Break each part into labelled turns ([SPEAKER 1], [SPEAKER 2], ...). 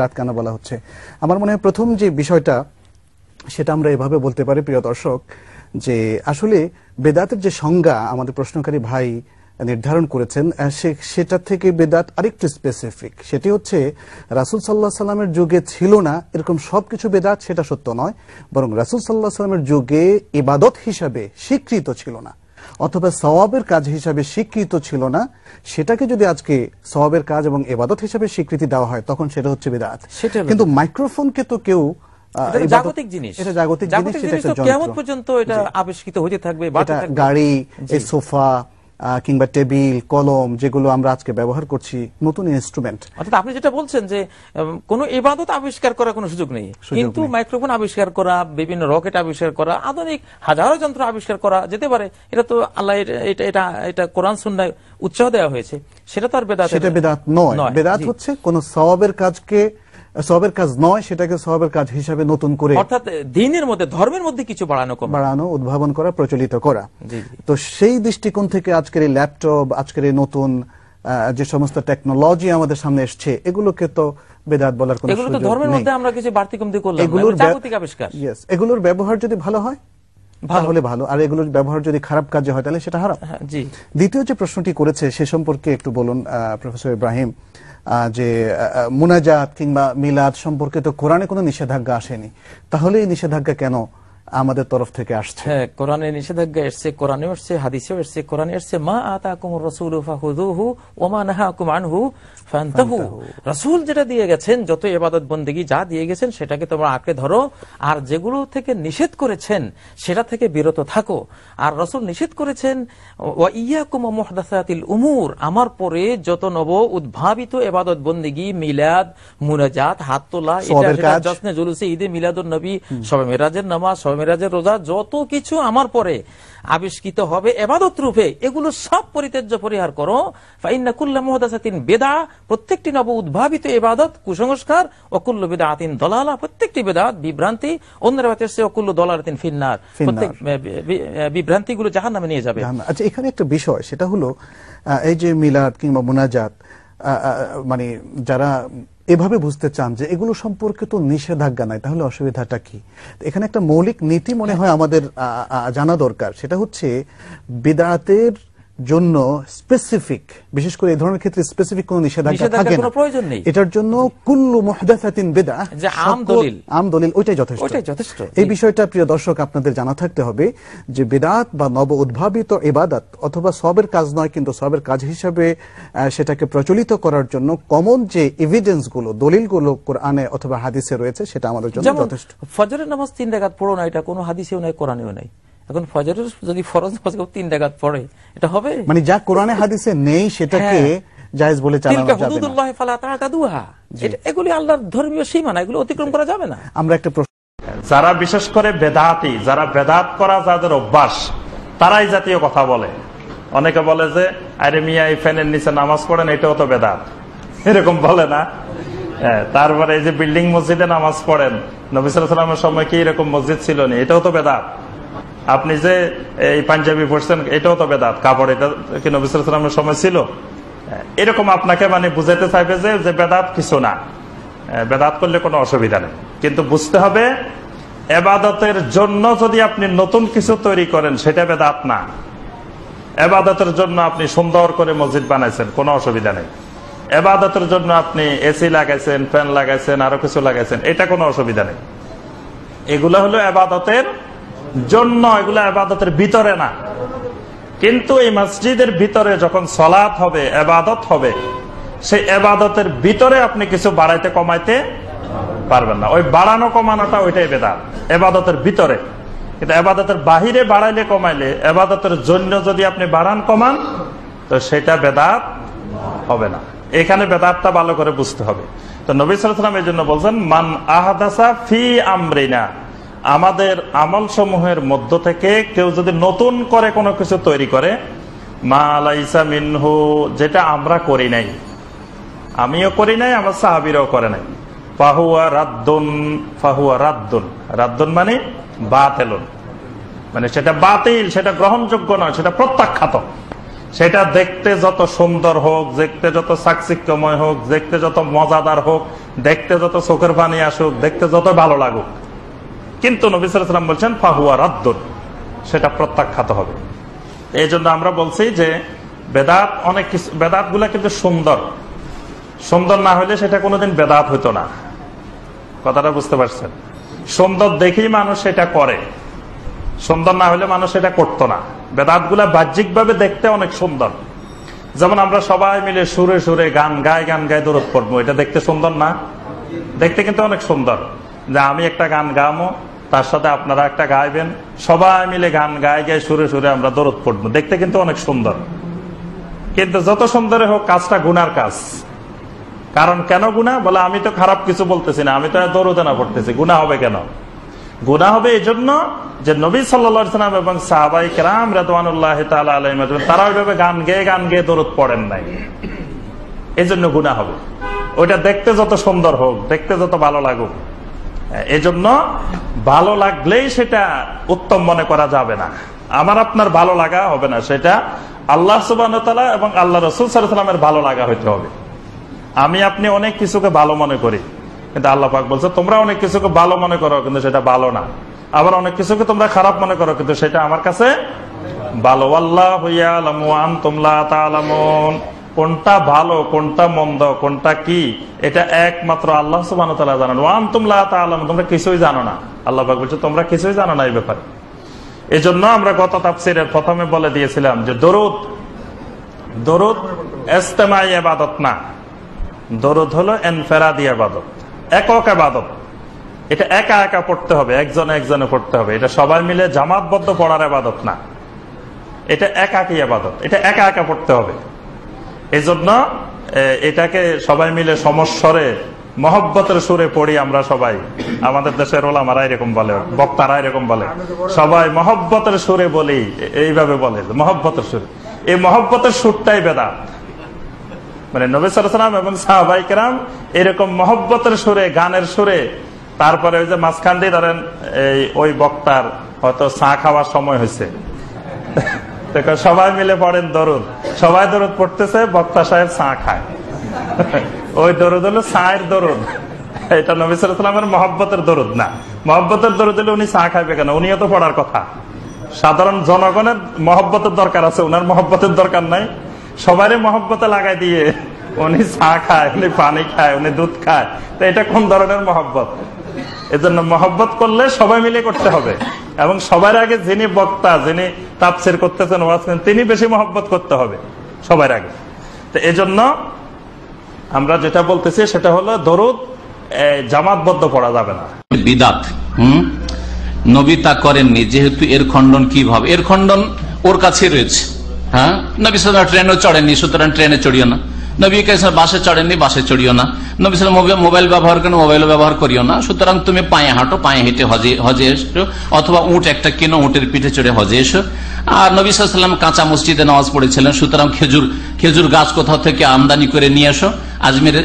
[SPEAKER 1] রাত কেন বলা হচ্ছে? আমার মনে হয় প্রথম যে বিষয়টা সেটা আমরা এভাবে বলতে পারি, প্রিয় দর্শক, যে আসলে বেদাতের যে সংজ্ঞা আমাদের প্রশ্নকারী ভাই নির্ধারণ করেছেন সেটা থেকে বেদাত আরেকটু স্পেসিফিক। সেটি হচ্ছে রাসূল সাল্লাল্লাহু আলাইহি সাল্লামের যুগে ছিল না এরকম সবকিছু বেদাত, সেটা সত্য নয়, বরং রাসূল সাল্লাল্লাহু আলাইহি সাল্লামের যুগে ইবাদত হিসাবে স্বীকৃত ছিল না অথবা সওয়াবের কাজ হিসাবে স্বীকৃত ছিল না, সেটাকে যদি আজকে সওয়াবের কাজ এবং ইবাদত হিসাবে স্বীকৃতি দেওয়া হয় তখন সেটা হচ্ছে বিদআত। কিন্তু মাইক্রোফোনকে তো কেউ
[SPEAKER 2] জাগতিক জিনিস,
[SPEAKER 1] এটা জাগতিক জিনিস, সেটা একটা যন্ত্র,
[SPEAKER 2] কিয়ামত পর্যন্ত এটা আবিষ্কৃত হতে থাকবে।
[SPEAKER 1] গাড়ি, এই সোফা কিংবা টেবিল, কলম যেগুলো আমরা আজকে ব্যবহার করছি, নতুন ইনস্ট্রুমেন্ট।
[SPEAKER 2] অর্থাৎ আপনি যেটা বলছেন যে কোন ইবাদত আবিষ্কার করার কোনো সুযোগ নেই, কিন্তু মাইক্রোফোন আবিষ্কার করা, বিভিন্ন রকেট আবিষ্কার করা, আধুনিক হাজারো যন্ত্র আবিষ্কার করা যেতে পারে। এটা তো আল্লাহ এটা কোরআন সুন্নাহয় উৎসাহ দেওয়া হয়েছে, সেটা তো আর বেদাত,
[SPEAKER 1] সেটা বেদাত নয়। বেদাত হচ্ছে কোন সওয়াবের কাজকে সওয়াবের কাজ নয়, সেটাকে সওয়াবের কাজ হিসাবে নতুন করে,
[SPEAKER 2] অর্থাৎ দ্বীনের মধ্যে, ধর্মের মধ্যে কিছু বাড়ানো,
[SPEAKER 1] উদ্ভাবন করা, প্রচলিত করা। তো সেই দৃষ্টিকোণ থেকে আজকের এই ল্যাপটপ, আজকের এই নতুন যে সমস্ত টেকনোলজি আমাদের সামনে এসছে, এগুলোকে তো বেদাত বলার কোনো সুযোগ নেই।
[SPEAKER 2] ধর্মের মধ্যে আমরা কিছু বাড়তি কমতি করলাম, জাগতিক আবিষ্কার।
[SPEAKER 1] এগুলোর ব্যবহার যদি ভালো হয় তাহলে ভালো, আর এগুলোর ব্যবহার যদি খারাপ কাজে হয় তাহলে সেটা হারাম। দ্বিতীয় যে প্রশ্নটি করেছে সে সম্পর্কে একটু বলুন প্রফেসর ইব্রাহিম, যে মুনাজাত কিংবা মিলাদ সম্পর্কে তো কোরআনে কোনো নিষেধাজ্ঞা আসেনি, তাহলে এই নিষেধাজ্ঞা কেন আমাদের তরফ থেকে আসছে?
[SPEAKER 2] হ্যাঁ, কোরআনে নিষেধাজ্ঞা এসেছে, কোরআনেও এসেছে, হাদিসেও এসেছে। কোরআনে এসেছে মা আতাকুমুর রাসূলু ফাখুযুহু ওয়া মা নাহাকুম আনহু ফান্তাহু। রাসূল যেটা দিয়ে গেছেন, যত ইবাদত বন্দেগী যা দিয়ে গেছেন সেটাকে তোমরা আঁকড়ে ধরো, আর যেগুলো থেকে নিষেধ করেছেন সেটা থেকে বিরত থাকো। আর রাসূল নিষেধ করেছেন ওয়া ইয়াকুম ওয়া মুহদাসাতিল উমুর, আমার পরে যত নব উদ্ভাবিত ইবাদত বন্দেগী, মিলাদ, মুনাজাত, হাত তোলা, এটা জশ্নে জুলুসে, ঈদে মিলাদুন নবী, শবে মেরাজের নামাজ, শবে মেরাজের রোজা, যত কিছু আমার পরে আবিষ্কৃত হবে ইবাদত রূপে, এগুলো সব পরিত্যাজ্য, পরিহার করো। ফাইন্না কুল্লা মুহদাসাতিন বিদআ, প্রত্যেকটি নব উদ্ভাবিত ইবাদত কুসংস্কার, ওয়া কুল্লু বিদআতিন দালালা, প্রত্যেকটি বিদআত বিভ্রান্তি, অন্যের বাতে ওয়া কুল্লু দালালাতিন ফিন্নার, প্রত্যেক বিভ্রান্তিগুলো জাহান্নামে নিয়ে যাবে।
[SPEAKER 1] আচ্ছা, এখানে একটা বিষয়, সেটা হলো এই যে মিলাদ কিংবা মুনাজাত, মানে যারা এভাবে বুঝতে চান যে এগুলো সম্পর্কে তো নিষেধাজ্ঞা নাই, তাহলে অসুবিধাটা কি? এখানে একটা মৌলিক নীতি মনে হয় আমাদের জানা দরকার, সেটা হচ্ছে বিদআতের জন্য স্পেসিফিক, বিশেষ করে এই ধরনের ক্ষেত্রে স্পেসিফিক কোনো নিষেধাজ্ঞা থাকে না,
[SPEAKER 2] প্রয়োজন নেই।
[SPEAKER 1] এটার জন্য কুল্লু মুহদাসাতিন বিদআ,
[SPEAKER 2] যে আম দলিল
[SPEAKER 1] ওইটাই যথেষ্ট। এই বিষয়টা প্রিয় দর্শক আপনাদের জানা থাকতে হবে যে বিদআত বা নব উদ্ভাবিত ইবাদত অথবা সওয়াবের কাজ নয়, কিন্তু সওয়াবের কাজ হিসাবে সেটাকে প্রচলিত করার জন্য কমন যে এভিডেন্স গুলো, দলিলগুলো কোরআনে অথবা হাদিসে রয়েছে, সেটা আমাদের জন্য যথেষ্ট।
[SPEAKER 2] ফজরের নামাজ 3 রাকাত পড়ো না, এটা কোনো হাদিসেও নাই, কোরআনেও নাই। এখন ফজরের যদি ফরজ নামাজ 3 রাকাত পড়ে, এটা হবে?
[SPEAKER 1] মানে যা কোরআনে হাদিসে নেই সেটাকে জায়েজ বলে চালানো যাবে না।
[SPEAKER 2] তিলকা হুদুদুল্লাহ ফালা তা'তাদুহা, এগুলি আল্লাহর ধর্মীয় সীমানা, এগুলো অতিক্রম করা যাবে না।
[SPEAKER 1] আমরা একটা প্রশ্ন,
[SPEAKER 3] যারা বিশেষ করে বেদাতি, যারা বেদাত করা যাদের অভ্যাস, তারাই জাতীয় কথা বলে। অনেকে বলে যে আরে মিয়া এই ফ্যানের নিচে নামাজ পড়েন, এটাও তো বেদাত, এরকম বলে না? তারপরে এই যে বিল্ডিং মসজিদে নামাজ পড়েন, নবী সাল্লাল্লাহু আলাইহি ওয়াসাল্লামের সময় কি এরকম মসজিদ ছিল না, এটাও তো বেদাত। আপনি যে এই পাঞ্জাবি পড়ছেন, এটাও তো বেদাত, কাপড়, এটা কি নবী সাল্লাল্লাহু আলাইহি ওয়াসাল্লামের সময় ছিল? এরকম আপনাকে মানে বুঝাতে চাইবে যে বেদাত কিছু না, বেদাত করলে কোনো অসুবিধা নেই। কিন্তু বুঝতে হবে, এবাদতের জন্য যদি আপনি নতুন কিছু তৈরি করেন সেটা বেদাত না। এবাদতের জন্য আপনি সুন্দর করে মসজিদ বানাইছেন, কোনো অসুবিধা নেই। এবাদতের জন্য আপনি এসি লাগাইছেন, ফ্যান লাগাইছেন, আরো কিছু লাগাইছেন, এটা কোনো অসুবিধা নেই। এগুলো হলো এবাদতের জন্য, এগুলো এবাদতের ভিতরে না। কিন্তু এই মসজিদের ভিতরে যখন সালাত হবে, এবাদত হবে, সেই এবাদতের ভিতরে আপনি কিছু বাড়াইতে কমাইতে পারবেন না। ওই বাড়ানো কমানোটা ওইটাই বেদাত, এবাদতের ভিতরে। কিন্তু এবাদতের বাহিরে বাড়াইলে কমাইলে, এবাদতের জন্য যদি আপনি বাড়ান কমান, তো সেটা বেদাত হবে না। এখানে বেদাতটা ভালো করে বুঝতে হবে। তো নবী সাল্লাল্লাহু আলাইহি ওয়াসাল্লাম এই জন্য বলছেন মান আহাদাসা ফি আমরিনা, আমাদের আমল সমূহের মধ্য থেকে কেউ যদি নতুন করে কোনো কিছু তৈরি করে, মা লাইসা মিনহু, যেটা আমরা করি নাই, আমিও করি নাই, আমার সাহাবীরাও করে নাই, ফাহুয়া রাদ্দুন, ফাহুয়া রাদ্দুন, রাদ্দুন মানে বাতিলুন, মানে সেটা বাতিল, সেটা গ্রহণযোগ্য নয়, সেটা প্রত্যাখ্যাত। সেটা দেখতে যত সুন্দর হোক, দেখতে যত চাকচিক্যময় হোক, দেখতে যত মজাদার হোক, দেখতে যত চোখের পানি আসুক, দেখতে যত ভালো লাগুক, কিন্তু নবী সাল্লাল্লাহু আলাইহি ওয়াসাল্লাম বলছেন ফাহুয়া রাদ্দুন, সেটা প্রত্যাখ্যাত হবে। এই জন্য আমরা বলছি যে বেদাত অনেক কিছু, বেদাত গুলা কিন্তু সুন্দর, সুন্দর না হলে সেটা কোনোদিন বেদাত হইতো না। কথাটা বুঝতে পারছেন? সুন্দর দেখেই মানুষ সেটা করে, সুন্দর না হলে মানুষ এটা করতো না। বেদাত গুলা বাহ্যিক ভাবে দেখতে অনেক সুন্দর, যেমন আমরা সবাই মিলে সুরে সুরে গান গায় দরুদ পড়বো, এটা দেখতে সুন্দর না? দেখতে কিন্তু অনেক সুন্দর। যে আমি একটা গান গামো, তার সাথে আপনারা একটা গাইবেন, সবাই মিলে গান গায় সুরে সুরে আমরা দরুদ পড়বো, দেখতে কিন্তু অনেক সুন্দর। কিন্তু যত সুন্দর হোক, কাজটা গুনার কাজ। কারণ কেন গুনাহ? বলে আমি তো খারাপ কিছু বলতেছি না, আমি তো দরুদ না পড়তেছি, গুনাহ হবে কেন? গুনাহ হবে এই জন্য যে নবী সাল্লাল্লাহু আলাইহি ওয়াসাল্লাম এবং সাহাবায়ে কেরাম রাদিয়াল্লাহু তাআলা আলাইহিম তারা ওইভাবে গান গেয়ে দরুদ পড়েন নাই, এই জন্য গুনাহ হবে। ওইটা দেখতে যত সুন্দর হোক, দেখতে যত ভালো লাগুক, এই জন্য ভালো লাগলেই সেটা উত্তম মনে করা যাবে না। আমার আপনার ভালো লাগা হবে না, সেটা আল্লাহ সুবহানাহু ওয়া তাআলা এবং আল্লাহ রাসূল সাল্লাল্লাহু আলাইহি ওয়াসাল্লামের ভালো লাগা হইতে হবে। আমি আপনি অনেক কিছুকে ভালো মনে করি, কিন্তু আল্লাহ পাক বলছে তোমরা অনেক কিছুকে ভালো মনে করো, কিন্তু সেটা ভালো না। আবার অনেক কিছুকে তোমরা খারাপ মনে করো, কিন্তু সেটা আমার কাছে ভালো। আল্লাহু ইয়ালামু ওয়া আনতুম লা তা'লামুন। কোনটা ভালো, কোনটা মন্দ, কোনটা কি, এটা একমাত্র আল্লাহ সুবহানাহু ওয়া তাআলা জানেন। ওয়া আনতুম লা তা'লামুন, তোমরা কিছুই জানো না। আল্লাহ পাক বলছে তোমরা কিছুই জানো না এই ব্যাপারে। এজন্য আমরা গত তাফসীরের প্রথমে বলে দিয়েছিলাম যে দরুদ ইস্তেমাই ইবাদত না, দরুদ হলো ইনফিরাদি ইবাদত, একক ইবাদত। এটা একা একা পড়তে হবে, একজনে পড়তে হবে। এটা সবাই মিলে জামাতবদ্ধ পড়ার ইবাদত না, এটা একাকী ইবাদত, এটা একা একা পড়তে হবে। এজন্য এটাকে সবাই মিলে সমস্বরে মহব্বতের সুরে পড়ি আমরা সবাই। আমাদের দেশের ওলামারা এরকম বলে, বক্তারা এরকম বলে, সবাই মহব্বতের সুরে বলি, এইভাবে বলে মহব্বতের সুরে। এই মহব্বতের সুরটাই বেদাত। মানে নবী সাল্লাল্লাহু আলাইহি ওয়াসাল্লাম এবং সাহাবায়ে কেরাম এরকম মহব্বতের সুরে, গানের সুরে, তারপরে ওই যে মাঝখান দিয়ে ধরেন ওই বক্তার হয়তো চা খাওয়ার সময় হয়েছে, সবাই মিলে পড়েন দরুদ, সবাই দরুদ পড়তেছে, বক্তা সাহেব চা খায়, ওই দরুদ হলো চায়ের দরুদ। এটা নবী সাল্লাল্লাহু আলাইহি ওয়াসাল্লামের মহব্বতের দরুদ না। মহব্বতের দরুদ হলে উনি চা খাইবে কেন? উনিও তো পড়ার কথা। সাধারণ জনগণের মহব্বতের দরকার আছে, উনার মহব্বতের দরকার নাই। সবারই মহব্বতে লাগাই দিয়ে উনি চা খায়, উনি পানি খায়, উনি দুধ খায়, তো এটা কোন ধরনের মহব্বত? এজন্য মহব্বত করলে সবাই মিলে করতে হবে, এবং সবার আগে যিনি বক্তা, যিনি তাফসীর করতেছেন, ওয়াজ করেন, তিনি বেশি মহব্বত করতে হবে সবার আগে। তো এজন্য আমরা যেটা বলতেছি সেটা হলো দরুদ জামাতবদ্ধ পড়া যাবে না,
[SPEAKER 4] বিদাত। নবী তা করেননি, যেহেতু এর খণ্ডন কিভাবে? এর খণ্ডন ওর কাছে রয়েছে। হ্যাঁ, নবী সাল্লাল্লাহু আলাইহি ওয়াসাল্লাম ট্রেনও চড়েননি, সুতরাং ট্রেনে চড়িও না। নবী বাসে চড়েননি, বাসে চড়িও না। নবী সাল্লাল্লাহু আলাইহি ওয়াসাল্লাম মোবাইল ব্যবহার করেন, মোবাইলও ব্যবহার করিও না। সুতরাং তুমি পায়ে হাঁটো, পায়ে হেঁটে হজে এসো, অথবা উঁট একটা কেনো, উঁটের পিঠে চড়ে হজে এসো। আর নবী সাল্লাল্লাহু আলাইহি ওয়াসাল্লাম কাঁচা মসজিদে নামাজ পড়েছিলেন, সুতরাং খেজুর গাছ কোথাও থেকে আমদানি করে নিয়ে এসো। আজমির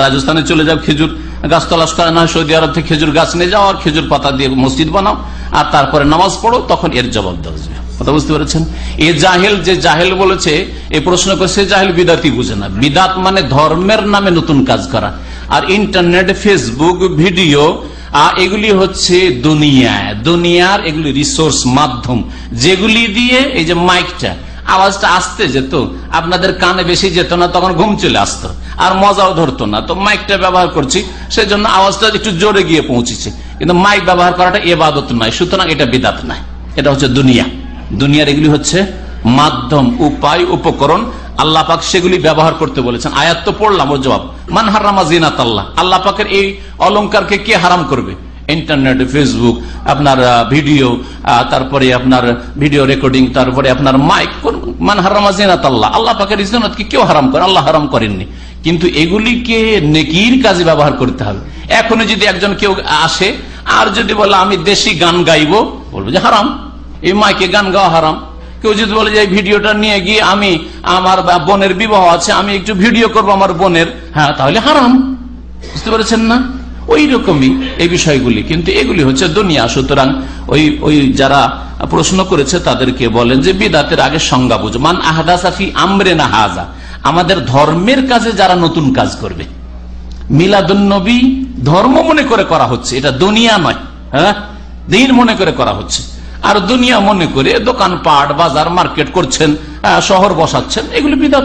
[SPEAKER 4] রাজস্থানে চলে যাও, খেজুর গাছ তলাশ করে না, সৌদি আরব থেকে খেজুর গাছ নিয়ে যাও, আর খেজুর পাতা দিয়ে মসজিদ বানাও, আর তারপরে নামাজ পড়ো, তখন এর জবাব দেওয়া যাবে। কথা বুঝতে পেরেছেন? এ জাহেল, যে জাহেল বলেছে, এই প্রশ্ন করছে, জাহেল বিদাতি বুঝে না। বিদাত মানে ধর্মের নামে নতুন কাজ করা। আর ইন্টারনেট, ফেসবুক, ভিডিও, এগুলি হচ্ছে দুনিয়ার এগুলি রিসোর্স, মাধ্যম, যেগুলি দিয়ে এই যে মাইকটা, আওয়াজটা আসতে যেত, আপনাদের কানে বেশি যেত না, তখন ঘুম চলে আসতো, আর মজাও ধরতো না। তো মাইকটা ব্যবহার করছি, সেই জন্য আওয়াজটা একটু জোরে গিয়ে পৌঁছেছে। কিন্তু মাইক ব্যবহার করাটা ইবাদত নয়, সুতরাং এটা বিদাত নয়, এটা হচ্ছে দুনিয়ার এগুলি হচ্ছে মাধ্যম, উপায়, উপকরণ। আল্লাহ পাক সেগুলি ব্যবহার করতে বলেছেন। আয়াত তো পড়লাম, ও জবাব মান হারামা জিনাতাল্লাহ, আল্লাহ পাকের এই অলংকারকে কে হারাম করবে? ইন্টারনেট, ফেসবুক, আপনার ভিডিও, তারপরে আপনার ভিডিও রেকর্ডিং, তারপরে আপনার মাইক, মান হারামা জিনাতাল্লাহ, আল্লাহ পাকের ইজ্জতকে কেউ হারাম করে? আল্লাহ হারাম করেননি, কিন্তু এগুলিকে নেকির কাজে ব্যবহার করতে হবে। এখনো যদি একজন কেউ আসে আর যদি বলে আমি দেশি গান গাইবো, বলবো যে হারাম, এই মাইকে গান গাওয়া হারাম। কেউ যদি বলে যে এই ভিডিওটা নিয়ে গিয়ে আমি, আমার বোনের বিবাহ আছে, আমি একটু ভিডিও করবো আমার বোনের, হ্যাঁ, তাহলে হারাম। বুঝতে পেরেছেন না? ওই রকমই এই বিষয়গুলি, কিন্তু এগুলি হচ্ছে দুনিয়া। সুতরাং ওই যারা প্রশ্ন করেছে তাদেরকে বলেন যে বিদাতের আগে সংজ্ঞা বুঝো। মান আহদাসা ফি আমরিনা হাযা, আমাদের ধর্মের কাজে যারা নতুন কাজ করবে। মিলাদুন্নবী ধর্ম মনে করে করা হচ্ছে, এটা দুনিয়া নয়, হ্যাঁ, দিন মনে করে করা হচ্ছে। আর দুনিয়া মনে করে দোকানপাট, বাজার, মার্কেট করছেন, শহর বসাচ্ছেন, এগুলি বিদাত।